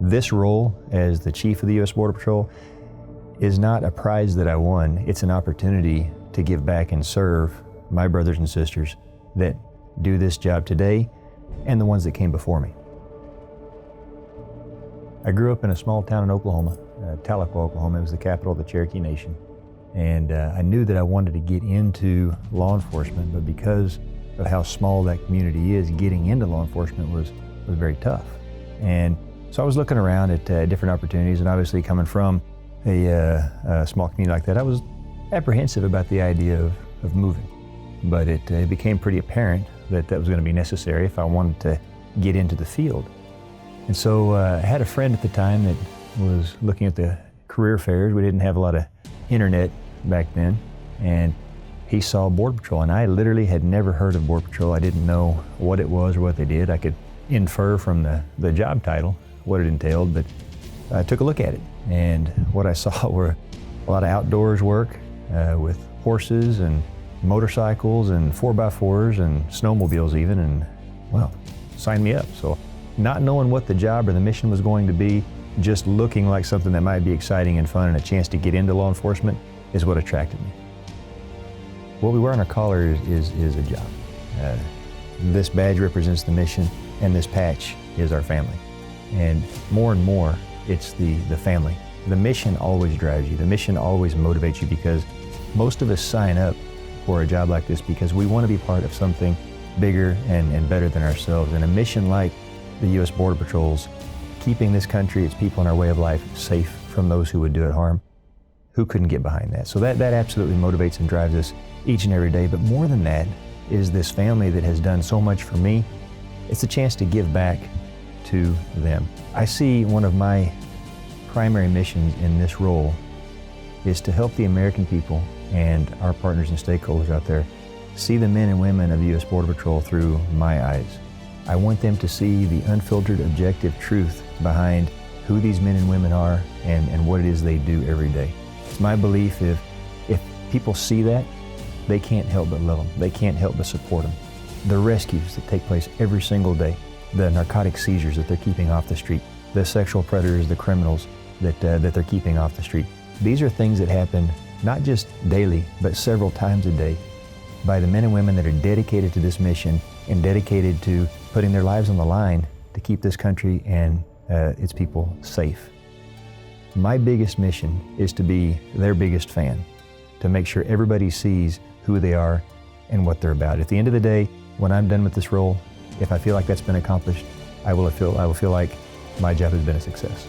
This role as the chief of the U.S. Border Patrol is not a prize that I won. It's an opportunity to give back and serve my brothers and sisters that do this job today and the ones that came before me. I grew up in a small town in Oklahoma, Tahlequah, Oklahoma. It was the capital of the Cherokee Nation. And I knew that I wanted to get into law enforcement, but because of how small that community is, getting into law enforcement was very tough. And so I was looking around at different opportunities, and obviously coming from a small community like that, I was apprehensive about the idea of moving. But it became pretty apparent that that was going to be necessary if I wanted to get into the field. And so I had a friend at the time that was looking at the career fairs. We didn't have a lot of internet back then, and he saw Border Patrol, and I literally had never heard of Border Patrol. I didn't know what it was or what they did. I could infer from the job title what it entailed, but I took a look at it, and what I saw were a lot of outdoors work with horses and motorcycles and 4x4s and snowmobiles even, and well, sign me up. So not knowing what the job or the mission was going to be, just looking like something that might be exciting and fun and a chance to get into law enforcement is what attracted me. What we wear on our collar is a job. This badge represents the mission, and this patch is our family. And more, it's the family. The mission always drives you. The mission always motivates you, because most of us sign up for a job like this because we want to be part of something bigger and better than ourselves. And a mission like the U.S. Border Patrol's, keeping this country, its people, and our way of life safe from those who would do it harm, who couldn't get behind that? So that absolutely motivates and drives us each and every day. But more than that is this family that has done so much for me. It's a chance to give back to them. I see one of my primary missions in this role is to help the American people and our partners and stakeholders out there see the men and women of the U.S. Border Patrol through my eyes. I want them to see the unfiltered, objective truth behind who these men and women are and what it is they do every day. It's my belief if people see that, they can't help but love them. They can't help but support them. The rescues that take place every single day, the narcotic seizures that they're keeping off the street, the sexual predators, the criminals that they're keeping off the street. These are things that happen not just daily, but several times a day by the men and women that are dedicated to this mission and dedicated to putting their lives on the line to keep this country and its people safe. My biggest mission is to be their biggest fan, to make sure everybody sees who they are and what they're about. At the end of the day, when I'm done with this role, if I feel like that's been accomplished, I will feel like my job has been a success.